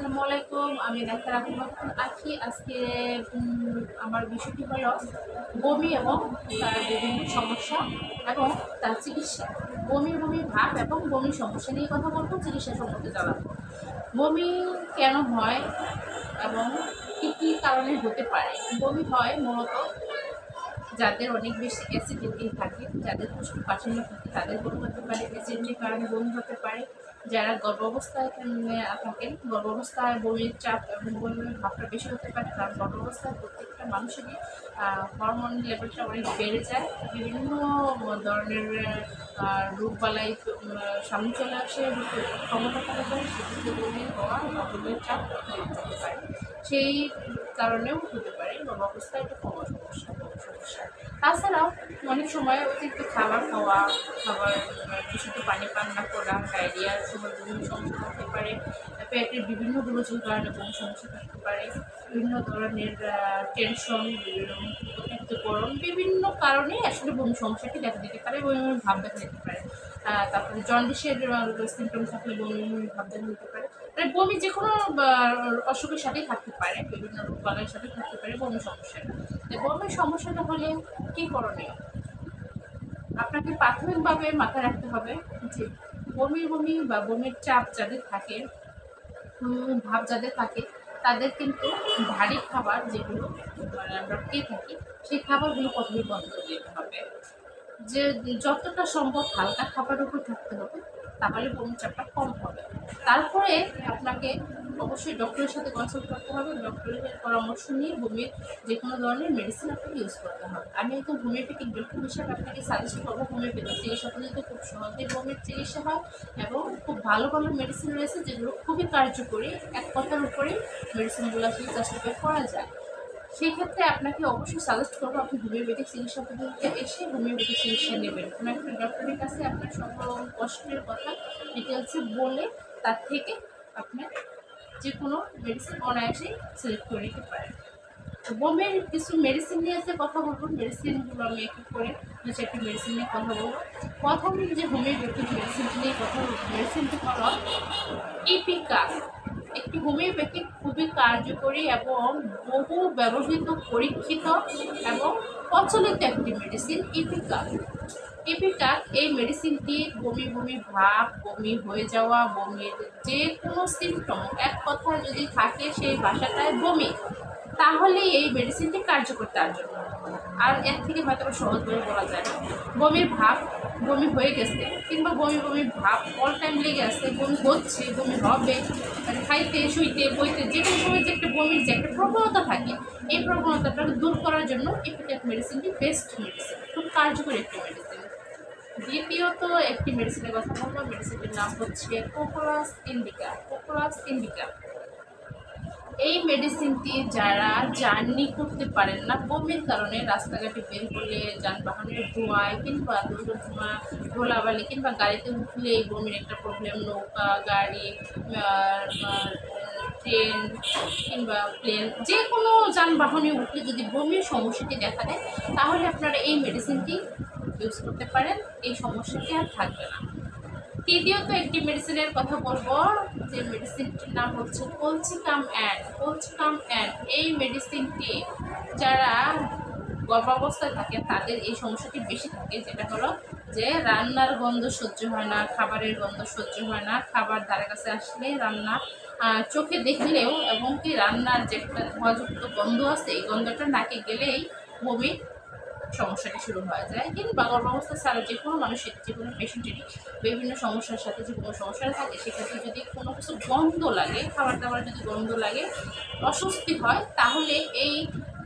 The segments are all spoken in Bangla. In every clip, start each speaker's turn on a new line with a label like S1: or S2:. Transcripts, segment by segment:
S1: আসসালামু আলাইকুম। আমি ডাক্তার আফিফা আছি। আজকে আমার বিষয়টি হলো বমি এবং তার বিভিন্ন সমস্যা এবং তার চিকিৎসা। বমি ভাব এবং বমির সমস্যা নিয়ে কথা বলবো, চিকিৎসা সম্পর্কে জানাবো। বমি কেন হয় এবং কী কারণে হতে পারে? বমি হয় মূলত যাদের অনেক বেশি অ্যাসিডিটি থাকে, যাদের কোষ্ঠকাঠিন্য থাকে তাদের বমি হতে পারে, অ্যাসিডিটির কারণে বমি হতে পারে। যারা গর্ভাবস্থায় থাকেন, গর্ভাবস্থায় বমির চাপ এবং বমির ভাবটা বেশি হতে পারে, কারণ গর্ভাবস্থায় প্রত্যেকটা মানুষেরই হরমোন লেভেলটা অনেক বেড়ে যায়। বিভিন্ন ধরনের রোগবালাই সামনে চলে আসে, ক্ষমতা কমে যায়, সেক্ষেত্রে বমি হওয়া বা বমির চাপ হতে পারে। সেই কারণেও হতে পারে গর্ভাবস্থায় একটা সমস্যা। তাছাড়াও অনেক সময় অতিরিক্ত খাবার খাওয়া, বিশুদ্ধ পানি পান না করা, ডায়রিয়ার সময় বিভিন্ন সমস্যা থাকতে পারে, পেটের বিভিন্ন গোলযোগের কারণে বমি সমস্যা থাকতে পারে, বিভিন্ন ধরনের টেনশন, অতিরিক্ত গরম, বিভিন্ন কারণে আসলে বমি সমস্যাটি দেখা দিতে পারে, বমি ভাব দেখা দিতে পারে। তারপরে জন্ডিসের সিমটম থাকলে বমি ভাব দেখা দিতে পারে। মানে বমি যে কোনো অসুখের সাথেই থাকতে পারে, বিভিন্ন রোগবালাইয়ের সাথে থাকতে পারে বমি সমস্যাটা। বমির সমস্যাটা হলে কী করণীয়? আপনাকে প্রাথমিকভাবে মাথায় রাখতে হবে যে বমি বা বমির চাপ যাদের থাকে, ভাব যাদের থাকে, তাদের কিন্তু ভারী খাবার যেগুলো আমরা খেয়ে থাকি, সেই খাবারগুলো প্রথমে বন্ধ করে দিতে হবে। যে যতটা সম্ভব হালকা খাবারের উপর থাকতে হবে, তাহলে বমির চাপটা কম হবে। তারপরে আপনাকে অবশ্যই ডক্টরের সাথে কনসাল্ট করতে হবে, ডক্টরের পরামর্শ নিয়ে বমির যে কোনো ধরনের মেডিসিন আপনাকে ইউজ করতে হবে। আমি একদম হোমিওপ্যাথিক ডক্টর হিসাবে আপনাকে সাজেস্ট করবো হোমিওপ্যাথিক চিকিৎসা পদ্ধতিতে খুব সহজেই বমির চিকিৎসা হয় এবং খুব ভালো মেডিসিন রয়েছে যেগুলো খুবই কার্যকরী। এক কথার উপরেই মেডিসিনগুলো আসলে জাস্টিফাই করা যায়। সেই ক্ষেত্রে আপনাকে অবশ্যই সাজেস্ট করবো আপনি হোমিওপ্যাথিক চিকিৎসা পদ্ধতিতে এসে হোমিওপ্যাথিক চিকিৎসা নেবেন। কোনো একটা ডক্টরের কাছে আপনার সকল কষ্টের কথা ডিটেলসে বলে তার থেকে আপনার যে কোনো মেডিসিন অনায়াসেই সিলেক্ট করে নিতে পারেন। তো বমির কিছু মেডিসিন নিয়ে এসে কথা বলবো, মেডিসিনগুলো আমি একটু করে দু চারটি মেডিসিন নিয়ে কথা বলবো। প্রথম যে হোমিওপ্যাথিক মেডিসিনটি নিয়ে কথা বলবো, মেডিসিনটি হলো ইপিকা। একটি হোমিওপ্যাথিক খুবই কার্যকরী এবং বহু ব্যবহৃত, পরীক্ষিত এবং প্রচলিত একটি মেডিসিন ইপিকা। এই মেডিসিনটি বমি ভাব, বমি হয়ে যাওয়া, বমির যে কোনো সিমটম এক কথায় যদি থাকে সেই ভাষাটায় বমি, তাহলে এই মেডিসিনটি কার্যকর তার জন্য। আর এর থেকে হয়তো সহজভাবে বলা যায় না। বমির ভাব, বমি হয়ে গেছে কিংবা বমি ভাব অল টাইম লেগে আছে, বমি হচ্ছে, বমি হবে, মানে খাইতে শুইতে বইতে যে কোনো সময় যে একটা বমির যে একটা প্রবণতা থাকে, এই প্রবণতাটা দূর করার জন্য ইপিটেক মেডিসিনটি বেস্ট মেডিসিন, খুব কার্যকরী একটি মেডিসিন। দ্বিতীয়ত একটি মেডিসিনের কথা বলবো, মেডিসিনটির নাম হচ্ছে পোপোলাস ইন্ডিকা। এই মেডিসিনটি যারা জার্নি করতে পারেন না বমির কারণে, রাস্তাঘাটে বের হলে, যানবাহনের ধোঁয়ায় কিংবা ধোঁয়া ধোলাবালি কিংবা গাড়িতে উঠলে এই বমির একটা প্রবলেম, নৌকা, গাড়ি, ট্রেন কিংবা প্লেন, যে কোনো যানবাহনে উঠলে যদি বমির সমস্যাটি দেখা দেয়, তাহলে আপনারা এই মেডিসিনটি ইউজ করতে পারেন, এই সমস্যাটি আর থাকবে না। তৃতীয়ত একটি মেডিসিনের কথা বলবো, যে মেডিসিনটির নাম হচ্ছে কলচিকাম অ্যান্ড। এই মেডিসিনটি যারা গর্ভাবস্থায় থাকে তাদের এই সমস্যাটি বেশি থাকে, যেটা হলো যে রান্নার গন্ধ সহ্য হয় না, খাবারের গন্ধ সহ্য হয় না, খাবার ধারে কাছে আসলে রান্না চোখে দেখলেও এবং কি রান্নার যে একটা ধোঁয়াযুক্ত গন্ধ আছে, এই গন্ধটা নাকে গেলেই বমি সমস্যাটি শুরু হয়ে যায়। কিংবা গর্ভাবস্থা ছাড়া যে কোনো মানুষের, যে কোনো পেশেন্টেরই বিভিন্ন সমস্যার সাথে যে কোনো সমস্যাটা থাকে, সেক্ষেত্রে যদি কোনো কিছু গন্ধ লাগে, খাবার দাবার যদি গন্ধ লাগে, অস্বস্তি হয়, তাহলে এই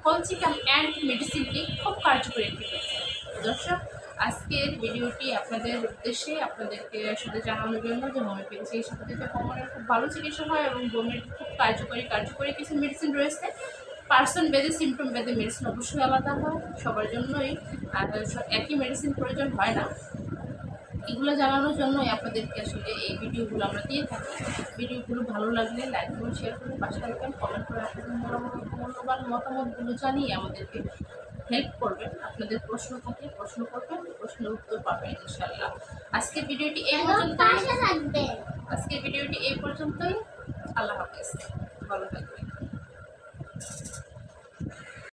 S1: কলচিকাম অ্যান্ড মেডিসিনটি খুব কার্যকরী একটি মেডিসিন। দর্শক, আজকের ভিডিওটি আপনাদের উদ্দেশ্যে আপনাদেরকে আসলে জানানোর জন্য যে হোমিওপ্যাথি চিকিৎসা পদ্ধতিতে কমনের খুব ভালো চিকিৎসা হয় এবং বমির খুব কার্যকরী কিছু মেডিসিন রয়েছে। পার্সন বেদে, সিমটম বেদে মেডিসিন অবশ্যই আলাদা হয়, সবার জন্যই একই মেডিসিন প্রয়োজন হয় না। এগুলো জানানোর জন্যই আপনাদেরকে আসলে এই ভিডিওগুলো আমরা দিয়ে থাকি। ভিডিওগুলো ভালো লাগলে লাইক করুন, শেয়ার করুন, পাশে থাকবেন, কমেন্ট করে আপনাদের মূল্যবান মতামতগুলো জানিয়ে আমাদেরকে হেল্প করবেন। আপনাদের প্রশ্ন থাকলে প্রশ্ন করবেন, প্রশ্নের উত্তর পাবেন ইনশাল্লাহ। আজকের ভিডিওটি এই পর্যন্তই। আল্লাহ হাফেজ, ভালো থাকবেন।